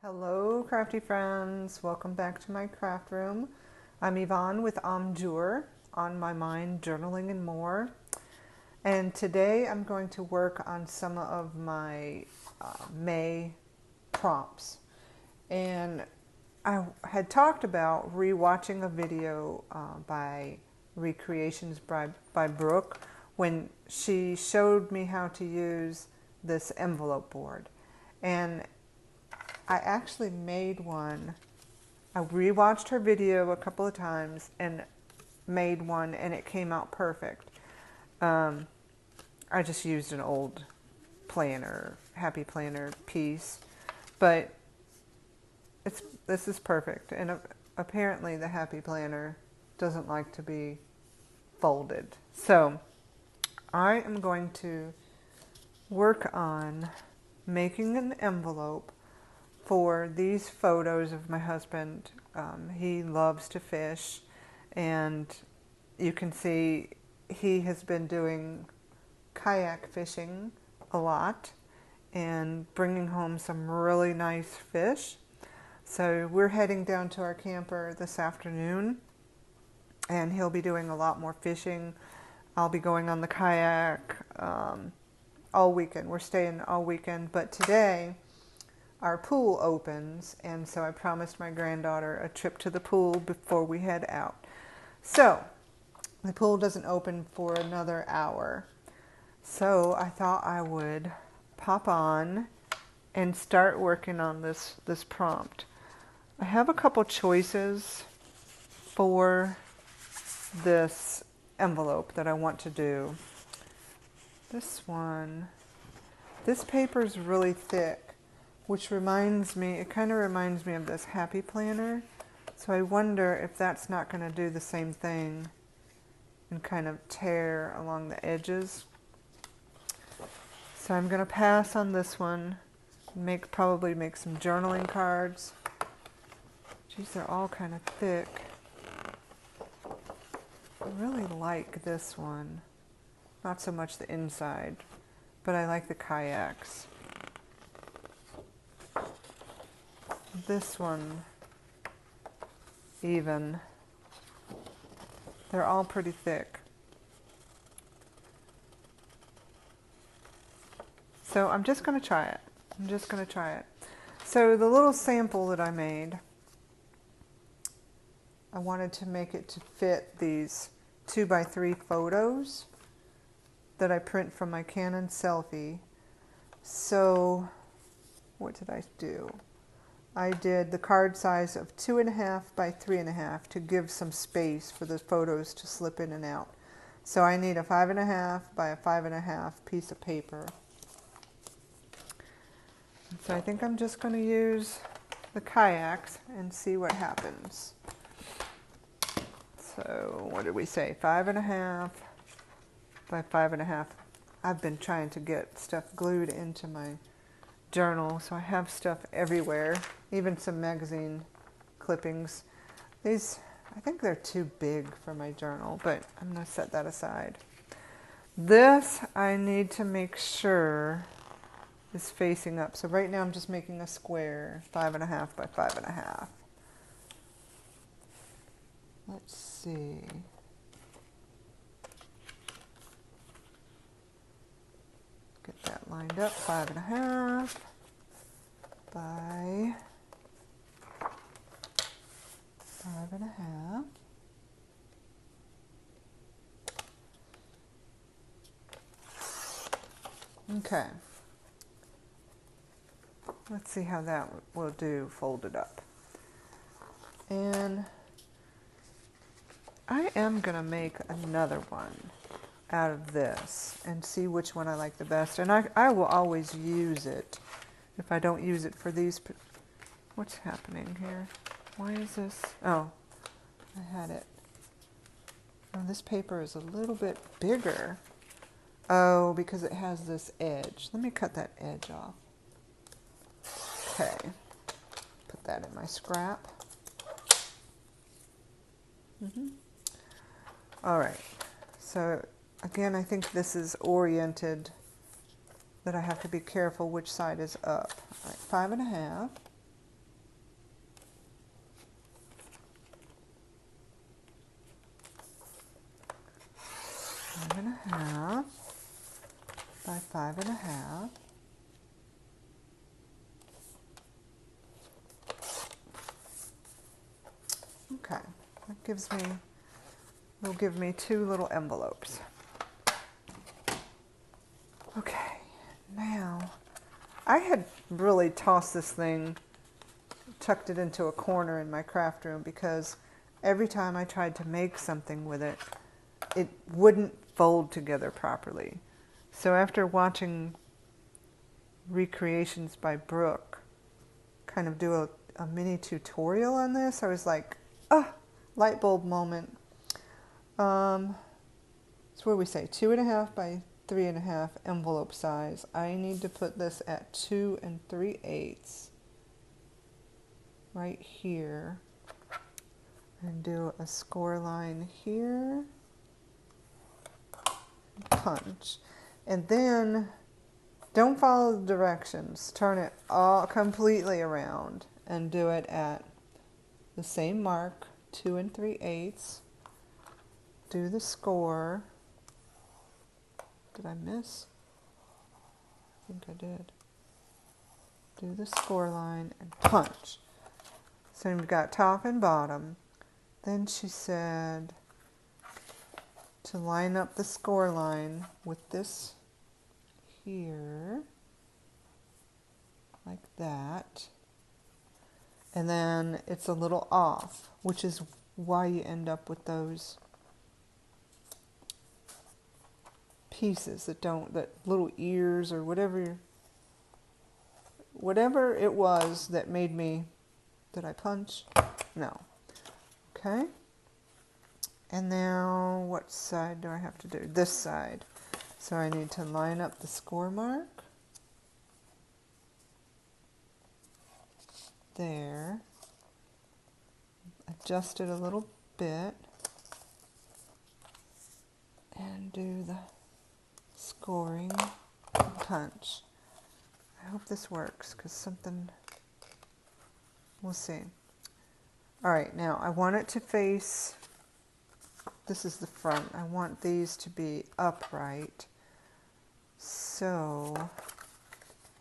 Hello, crafty friends. Welcome back to my craft room. I'm Yvonne with Amjour, On My Mind, Journaling and More. And today I'm going to work on some of my May prompts. And I had talked about rewatching a video by Recreations by Brooke when she showed me how to use this envelope board. And I actually made one. I rewatched her video a couple of times and made one, and it came out perfect. I just used an old planner, happy planner piece, but this is perfect. And apparently the happy planner doesn't like to be folded. So I am going to work on making an envelope for these photos of my husband. He loves to fish, and you can see he has been doing kayak fishing a lot and bringing home some really nice fish. So we're heading down to our camper this afternoon, and he'll be doing a lot more fishing. I'll be going on the kayak all weekend. We're staying all weekend, but today our pool opens, and so I promised my granddaughter a trip to the pool before we head out. So the pool doesn't open for another hour, so I thought I would pop on and start working on this prompt. I have a couple choices for this envelope that I want to do. This paper is really thick, which reminds me, it kind of reminds me of this happy planner. So I wonder if that's not going to do the same thing and kind of tear along the edges. So I'm going to pass on this one, probably make some journaling cards. Geez, they're all kind of thick. I really like this one. Not so much the inside, but I like the kayaks. This one, even. They're all pretty thick. So I'm just going to try it. So the little sample that I made, I wanted to make it to fit these 2x3 photos that I print from my Canon selfie. So what did I do? I did the card size of 2.5 by 3.5 to give some space for the photos to slip in and out. So I need a 5.5 by a 5.5 piece of paper. So I think I'm just going to use the kayaks and see what happens. So what did we say? 5.5 by 5.5. I've been trying to get stuff glued into my journal, so I have stuff everywhere, even some magazine clippings. These, I think they're too big for my journal, but I'm going to set that aside. This I need to make sure is facing up. So right now I'm just making a square, 5.5 by 5.5. Let's see. Get that lined up, 5.5 by 5.5. Okay. Let's see how that will do folded up. And I am going to make another one out of this and see which one I like the best. And I will always use it if I don't use it for these. What's happening here? Why is this? Oh, I had it. Oh, this paper is a little bit bigger. Oh, because it has this edge. Let me cut that edge off. Okay. Put that in my scrap. All right. So again, I think this is oriented, that I have to be careful which side is up. All right, 5.5. 5.5. Okay, that will give me 2 little envelopes. Okay, now I had really tossed this thing, tucked it into a corner in my craft room because every time I tried to make something with it, it wouldn't fold together properly. So after watching recreations by Brooke kind of do a mini tutorial on this, I was like, ah, light bulb moment. It's where we say 2.5 by 3.5 envelope size. I need to put this at 2 3/8 right here and do a score line here, punch, and then don't follow the directions. Turn it all completely around and do it at the same mark, 2 3/8. Do the score. Did I miss? I think I did. Do the score line and punch. So we've got top and bottom. Then she said to line up the score line with this here, like that. And then it's a little off, which is why you end up with those pieces that little ears or whatever it was that made me, did I punch? No. Okay. And now what side do I have to do? This side. So I need to line up the score mark. There. Adjust it a little bit. And do the scoring and punch. I hope this works because something, we'll see. All right, now I want it to face, this is the front. I want these to be upright. So I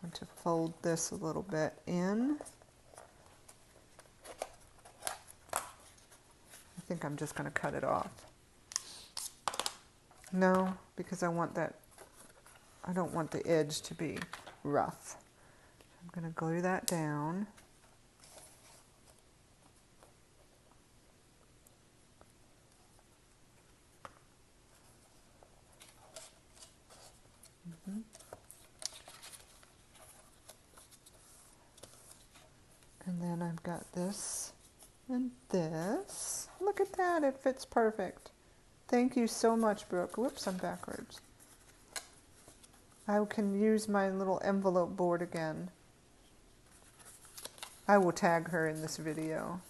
want to fold this a little bit in. I think I'm just going to cut it off. No, because I don't want the edge to be rough. I'm going to glue that down. And then I've got this and this. Look at that, it fits perfect. Thank you so much, Brooke. Whoops, I'm backwards. I can use my little envelope board again. I will tag her in this video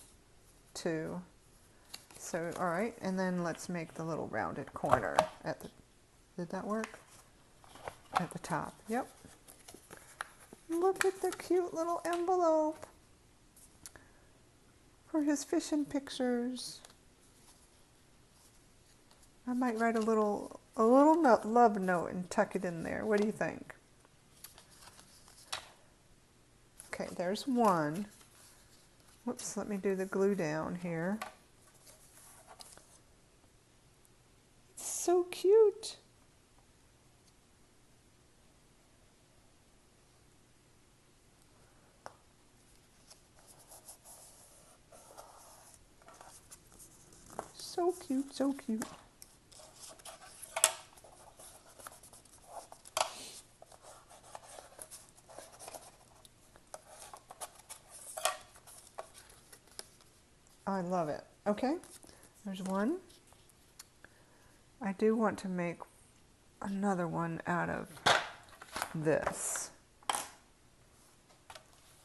too. So, all right, and then let's make the little rounded corner at the, did that work? At the top, yep. Look at the cute little envelope for his fishing pictures. I might write a little love note and tuck it in there. What do you think? Okay, there's one. Whoops, let me do the glue down here. It's so cute. So cute, so cute. I love it. Okay, there's one. I do want to make another one out of this.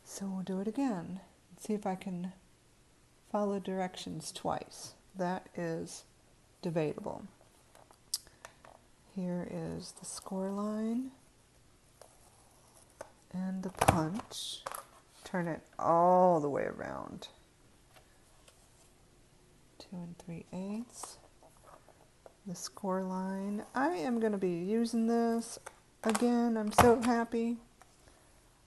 So we'll do it again. See if I can follow directions twice. That is debatable. Here is the score line and the punch. Turn it all the way around. 2 3/8. The score line. I am going to be using this again. I'm so happy.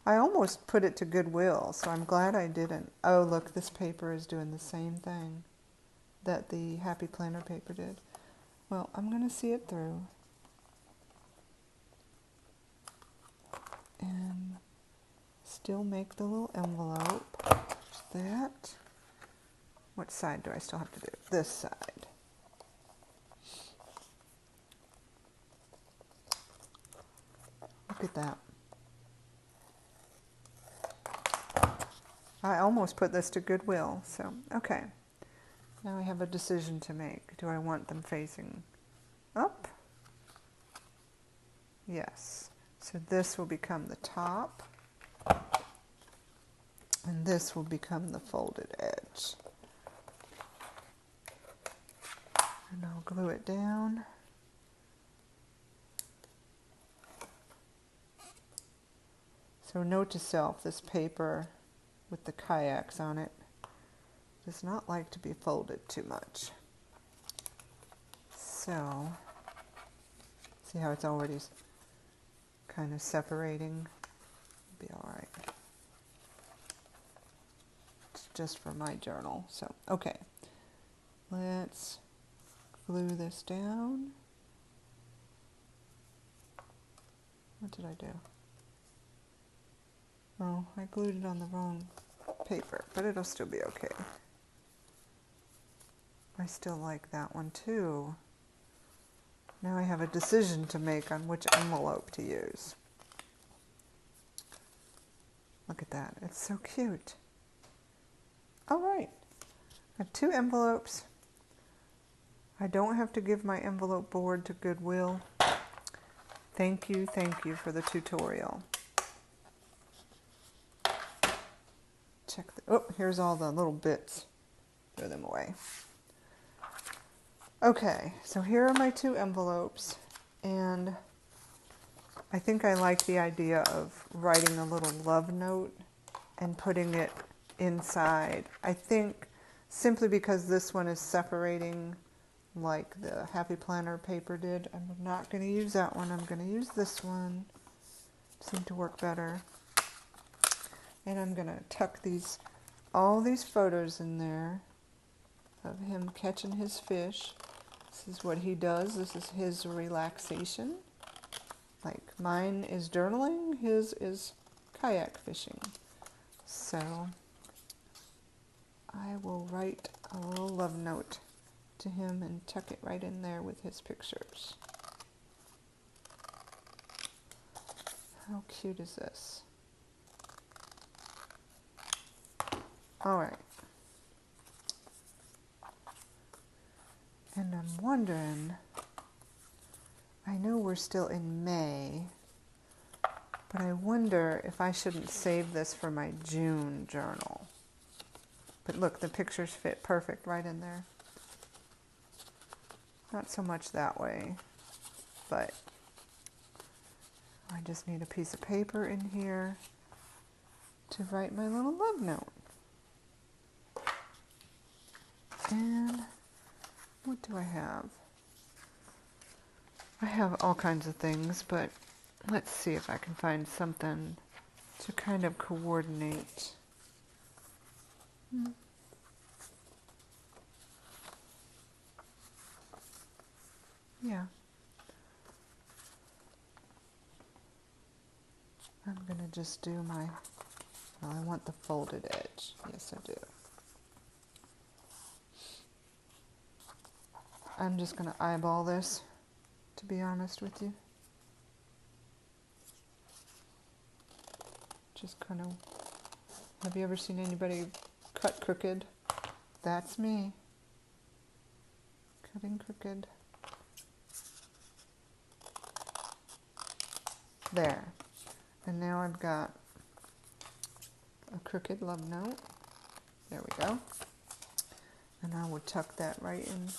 I almost put it to Goodwill, so I'm glad I didn't. Oh, look, this paper is doing the same thing that the Happy Planner paper did. Well, I'm going to see it through. And still make the little envelope. There's that. What side do I still have to do? This side. Look at that. I almost put this to Goodwill, so okay. Now I have a decision to make. Do I want them facing up? Yes. So this will become the top, and this will become the folded edge. And I'll glue it down. So note to self, this paper with the kayaks on it does not like to be folded too much. So, see how it's already kind of separating? Be all right. It's just for my journal. So, okay. Let's glue this down. What did I do? Oh, I glued it on the wrong paper, but it'll still be okay. I still like that one too. Now I have a decision to make on which envelope to use. Look at that, it's so cute. All right, I have 2 envelopes. I don't have to give my envelope board to Goodwill. Thank you for the tutorial. Check oh, here's all the little bits. Throw them away. Okay, so here are my 2 envelopes, and I think I like the idea of writing a little love note and putting it inside. I think simply because this one is separating like the Happy Planner paper did, I'm not going to use that one. I'm going to use this one. Seemed to work better. And I'm going to tuck all these photos in there of him catching his fish. This is what he does. This is his relaxation. Like mine is journaling, his is kayak fishing. So I will write a little love note to him and tuck it right in there with his pictures. How cute is this? All right. And I'm wondering, I know we're still in May, but I wonder if I shouldn't save this for my June journal. But look, the pictures fit perfect right in there. Not so much that way, but I just need a piece of paper in here to write my little love note. And what do I have? I have all kinds of things, but let's see if I can find something to kind of coordinate. Yeah. I'm going to just do well, I want the folded edge. Yes, I do. I'm just going to eyeball this, to be honest with you. Just kind of, have you ever seen anybody cut crooked? That's me. Cutting crooked. There. And now I've got a crooked love note. There we go. And I will tuck that right in.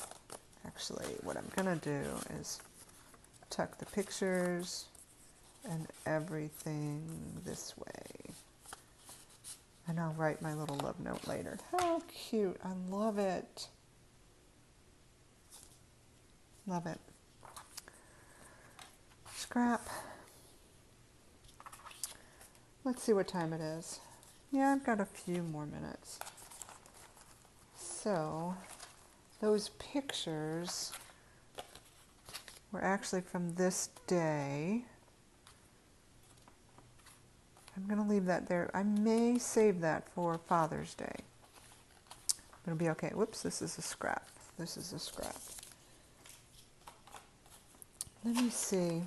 Actually, what I'm going to do is tuck the pictures and everything this way. And I'll write my little love note later. How cute. I love it. Love it. Scrap. let's see what time it is. Yeah, I've got a few more minutes. So, those pictures were actually from this day. I'm going to leave that there. I may save that for Father's Day. It'll be okay. Whoops, this is a scrap. This is a scrap. Let me see.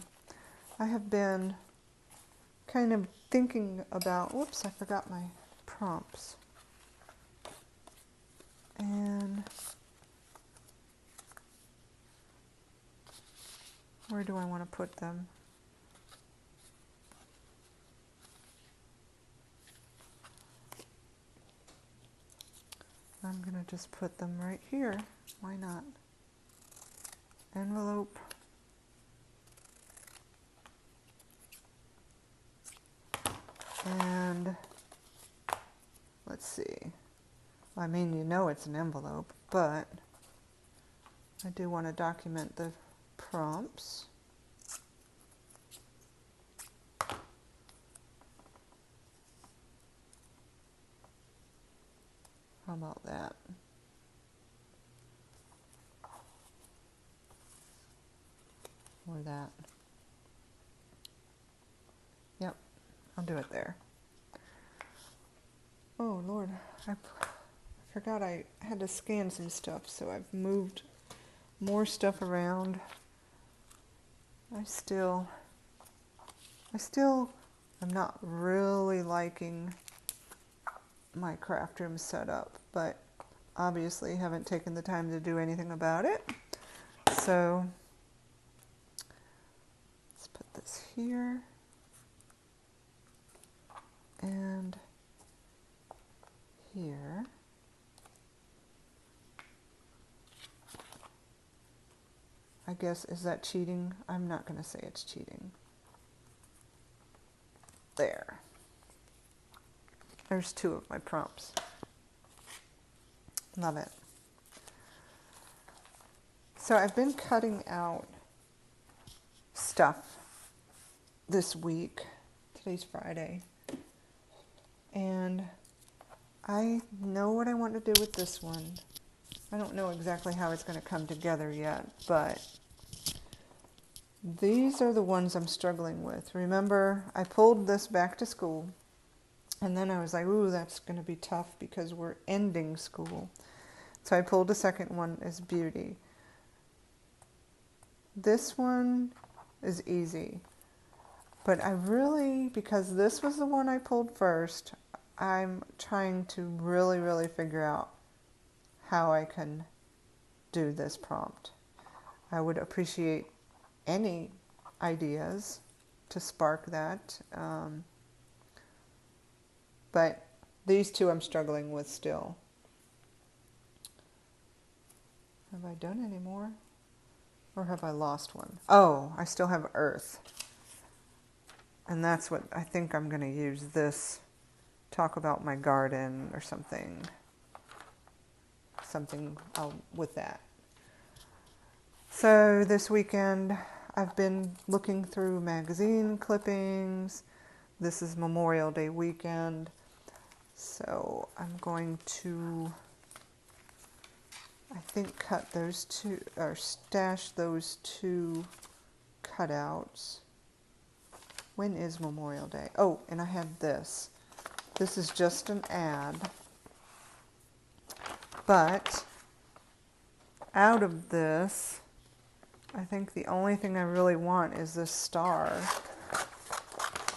I have been kind of thinking about, whoops, I forgot my prompts. And where do I want to put them? I'm going to just put them right here. Why not? Envelope. And let's see. I mean, you know it's an envelope, but I do want to document the prompts. How about that? Or that. Yep, I'll do it there. Oh Lord, I forgot I had to scan some stuff, so I've moved more stuff around. I still am not really liking my craft room setup, but obviously haven't taken the time to do anything about it. So let's put this here and here. I guess, is that cheating? I'm not going to say it's cheating. There. There's two of my prompts. Love it. So I've been cutting out stuff this week. Today's Friday. And I know what I want to do with this one. I don't know exactly how it's going to come together yet, but these are the ones I'm struggling with. Remember, I pulled this back to school, and then I was like, ooh, that's going to be tough because we're ending school. So I pulled a second one as beauty. This one is easy, but I really, because this was the one I pulled first, I'm trying to really figure out how I can do this prompt. I would appreciate any ideas to spark that. But these two I'm struggling with still. Have I done any more? Or have I lost one? Oh, I still have Earth. And that's what I think I'm going to use this. Talk about my garden or something. Something with that. So this weekend I've been looking through magazine clippings. This is Memorial Day weekend. So I'm going to, I think, cut those two, or stash those two cutouts. When is Memorial Day? Oh, and I had this. This is just an ad. But out of this, I think the only thing I really want is this star.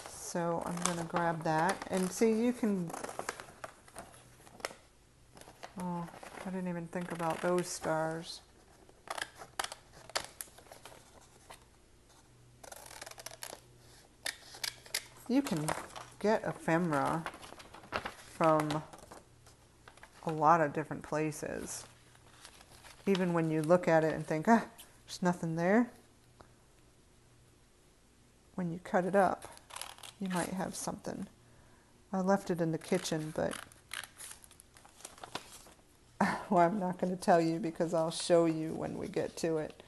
So I'm going to grab that. And see, you can... Oh, I didn't even think about those stars. You can get ephemera from a lot of different places. Even when you look at it and think, ah, there's nothing there. When you cut it up, you might have something. I left it in the kitchen, but well, I'm not going to tell you because I'll show you when we get to it.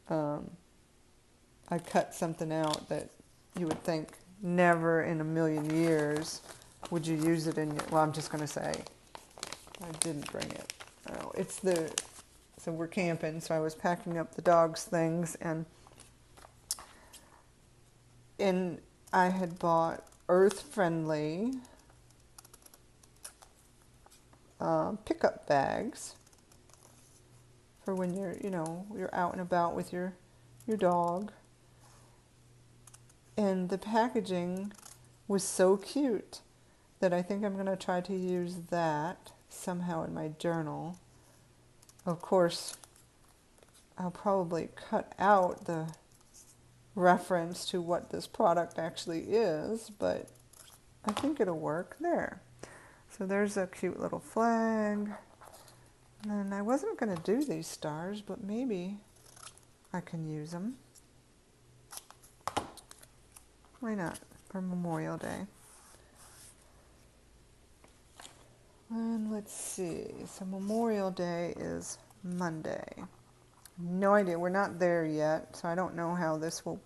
I cut something out that you would think never in a million years would you use it in your, well, I'm just going to say, I didn't bring it. Oh, it's the, so we're camping, so I was packing up the dog's things, and I had bought earth-friendly pickup bags for when you're out and about with your dog. And the packaging was so cute that I think I'm going to try to use that somehow in my journal. Of course, I'll probably cut out the reference to what this product actually is, but I think it'll work. There. So there's a cute little flag. And I wasn't going to do these stars, but maybe I can use them. Why not? For Memorial Day. And let's see. So Memorial Day is Monday. No idea. We're not there yet, so I don't know how this will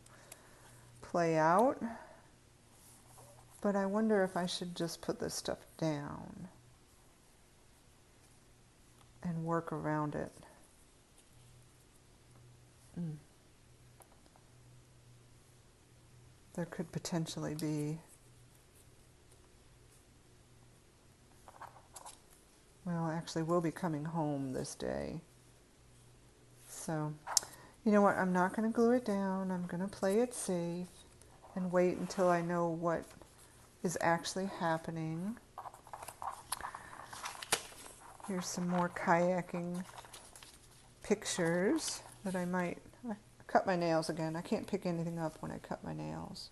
play out. But I wonder if I should just put this stuff down and work around it. There could potentially be, well, actually we'll be coming home this day. So, you know what, I'm not going to glue it down. I'm going to play it safe and wait until I know what is actually happening. Here's some more kayaking pictures that I cut my nails again. I can't pick anything up when I cut my nails.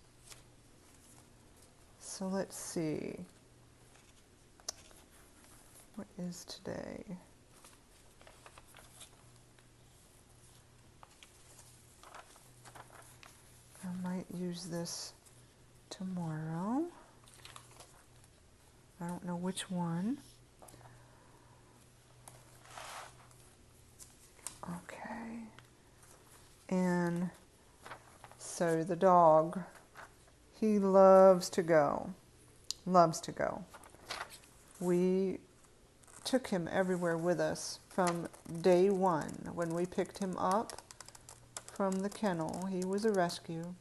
So let's see. What is today? I might use this tomorrow. I don't know which one. Okay. And so the dog, he loves to go. Loves to go. We took him everywhere with us from day one. When we picked him up from the kennel, he was a rescue.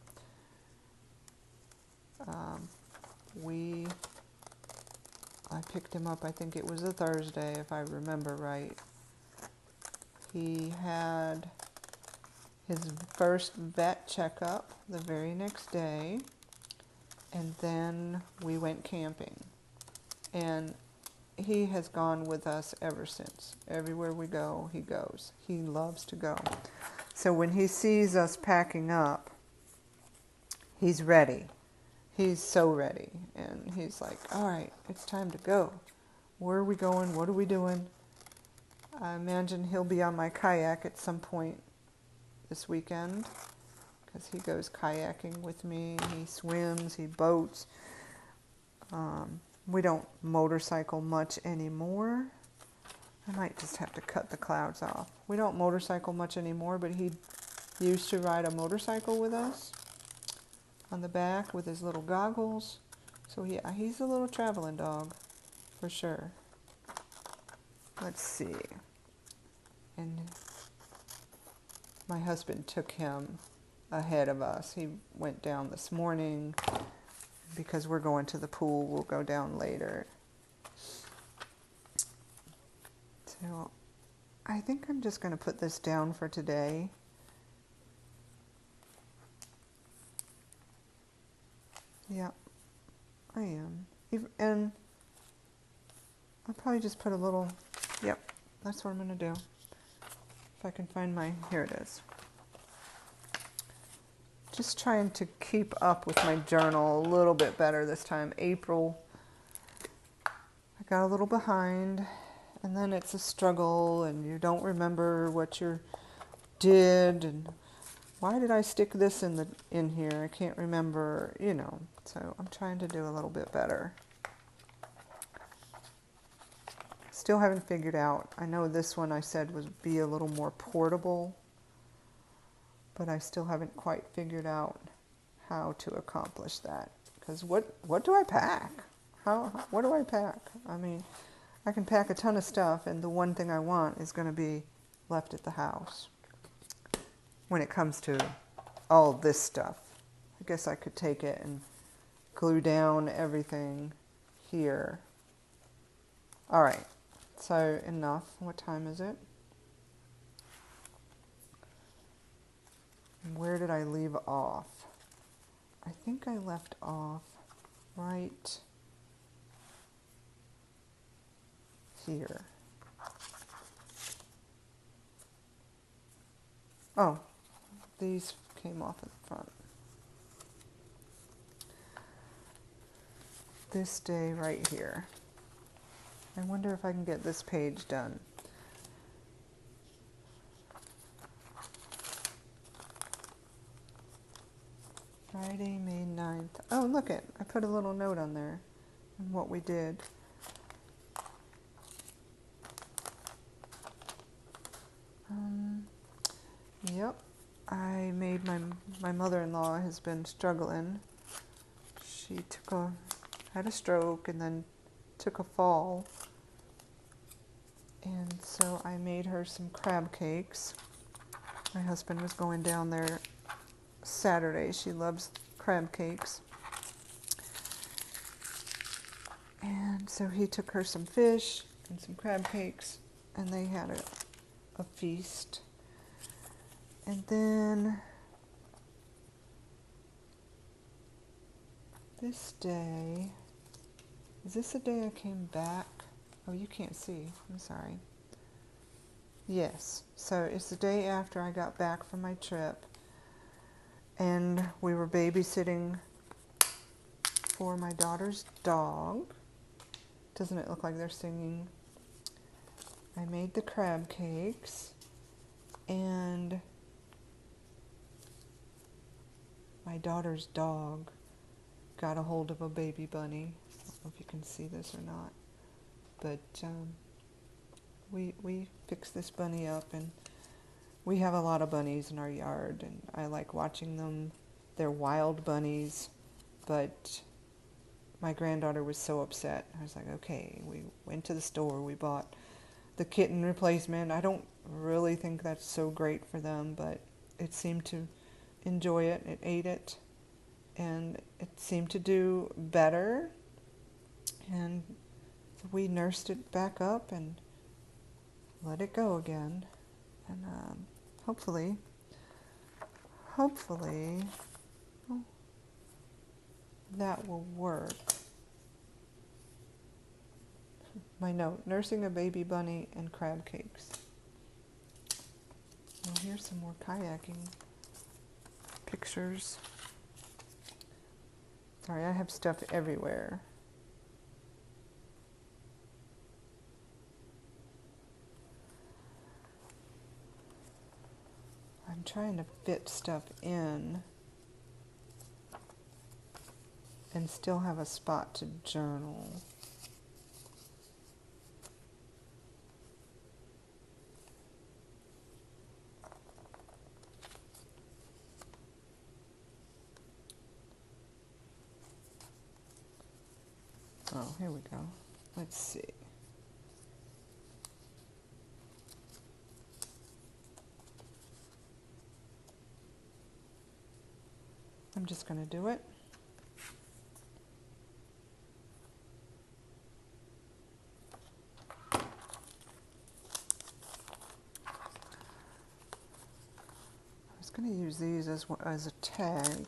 I picked him up, I think it was a Thursday, if I remember right. He had his first vet checkup the very next day, and then we went camping. And he has gone with us ever since. Everywhere we go, he goes. He loves to go. So when he sees us packing up, he's ready. He's so ready. And he's like, all right, it's time to go. Where are we going? What are we doing? I imagine he'll be on my kayak at some point this weekend, because he goes kayaking with me. He swims, he boats. We don't motorcycle much anymore. I might just have to cut the clouds off. We don't motorcycle much anymore, but he used to ride a motorcycle with us on the back with his little goggles. So yeah, he's a little traveling dog for sure. Let's see. And my husband took him ahead of us. He went down this morning. Because we're going to the pool, we'll go down later. So I think I'm just going to put this down for today. Yeah, I am. And I'll probably just put a little, yep, that's what I'm going to do. If I can find here it is. Just trying to keep up with my journal a little bit better this time. April, I got a little behind, and then it's a struggle, and you don't remember what you did, and why did I stick this in here? I can't remember, So I'm trying to do a little bit better. Still haven't figured out. I know this one I said would be a little more portable, but I still haven't quite figured out how to accomplish that, because what do I pack? What do I pack? I mean, I can pack a ton of stuff, and the one thing I want is going to be left at the house. When it comes to all this stuff, I guess I could take it and glue down everything here. All right, so enough. What time is it? Where did I leave off? I think I left off right here. Oh, these came off in the front. This day right here. I wonder if I can get this page done. Friday, May 9th. Oh, look it. I put a little note on there on what we did. Yep. I made my mother-in-law has been struggling. She had a stroke and then took a fall. And so I made her some crab cakes. My husband was going down there Saturday. She loves crab cakes. And so he took her some fish and some crab cakes, and they had a feast. And then this day, is this the day I came back? Oh, you can't see. I'm sorry. Yes, so it's the day after I got back from my trip, and we were babysitting for my daughter's dog. Doesn't it look like they're singing? I made the crab cakes, and my daughter's dog got a hold of a baby bunny. I don't know if you can see this or not, but we fixed this bunny up, and we have a lot of bunnies in our yard, and I like watching them. They're wild bunnies, but my granddaughter was so upset. I was like, okay, we went to the store, we bought the kitten replacement. I don't really think that's so great for them, but it seemed to enjoy it. It ate it, and it seemed to do better, and so we nursed it back up and let it go again, and hopefully that will work. My note, nursing a baby bunny and crab cakes. Well, here's some more kayaking pictures. Sorry, I have stuff everywhere. I'm trying to fit stuff in and still have a spot to journal. Oh, here we go. Let's see. I'm just going to do it. I was going to use these as a tag.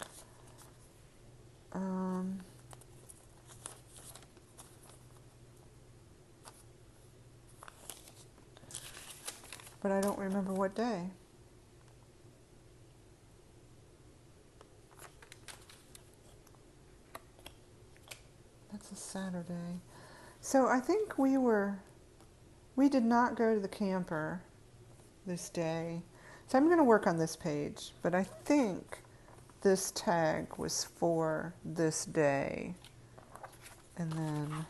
But I don't remember what day. That's a Saturday. So I think we did not go to the camper this day. So I'm going to work on this page, but I think this tag was for this day. And then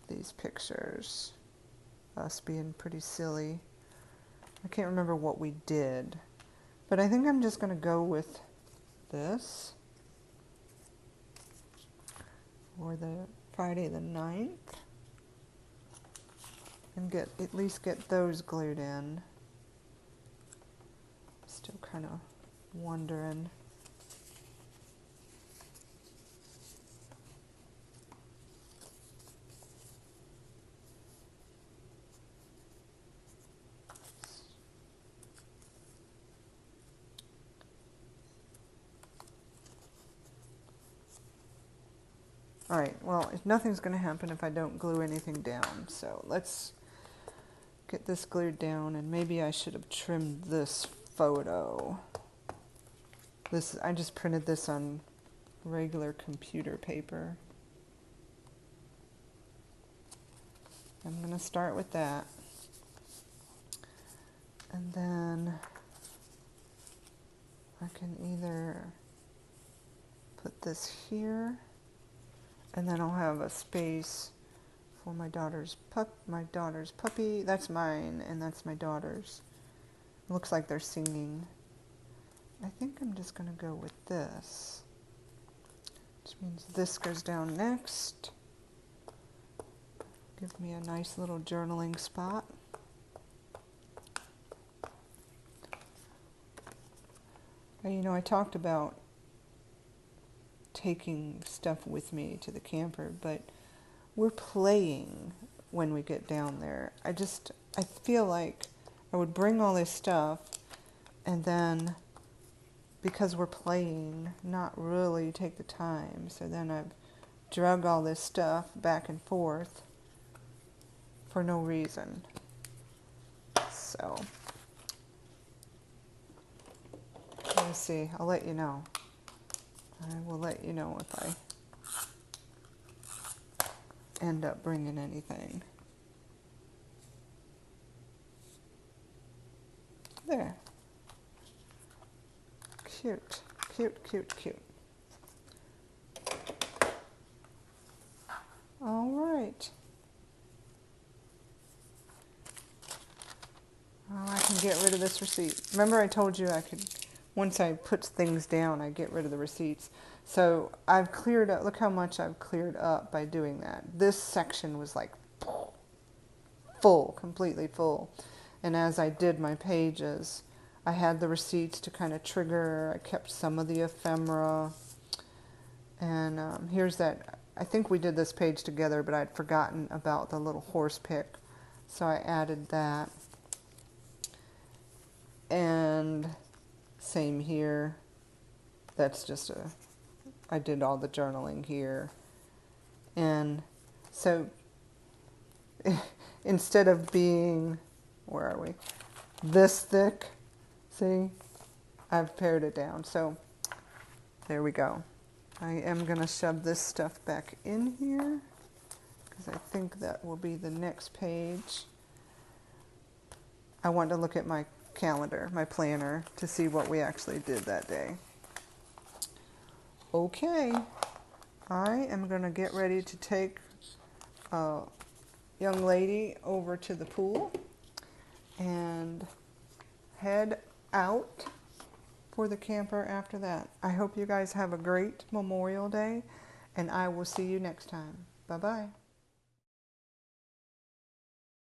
these pictures, us being pretty silly. I can't remember what we did, but I think I'm just going to go with this. for the Friday the 9th and at least get those glued in. Still kind of wondering. All right, well, nothing's going to happen if I don't glue anything down. So let's get this glued down, and maybe I should have trimmed this photo. I just printed this on regular computer paper. I'm going to start with that. And then I can either put this here, and then I'll have a space for my daughter's puppy. That's mine, and that's my daughter's. It looks like they're singing. I think I'm just going to go with this, which means this goes down next. Give me a nice little journaling spot. You know, I talked about taking stuff with me to the camper, but we're playing when we get down there. I feel like I would bring all this stuff and then, because we're playing, not really take the time. So then I've drug all this stuff back and forth for no reason. So, let's see. I'll let you know. I will let you know if I end up bringing anything. There. Cute, cute, cute, cute. All right. Oh, I can get rid of this receipt. Remember I told you I could, once I put things down, I get rid of the receipts. So I've cleared up, look how much I've cleared up by doing that. This section was like full, completely full. And as I did my pages, I had the receipts to kind of trigger. I kept some of the ephemera. And here's that. I think we did this page together, but I'd forgotten about the little horse pick. So I added that. And same here. That's just I did all the journaling here. And so instead of being, where are we? This thick, see? I've pared it down. So there we go. I am going to shove this stuff back in here because I think that will be the next page. I want to look at my calendar, my planner, to see what we actually did that day. Okay, I am going to get ready to take a young lady over to the pool and head out for the camper after that. I hope you guys have a great Memorial Day, and I will see you next time. Bye-bye.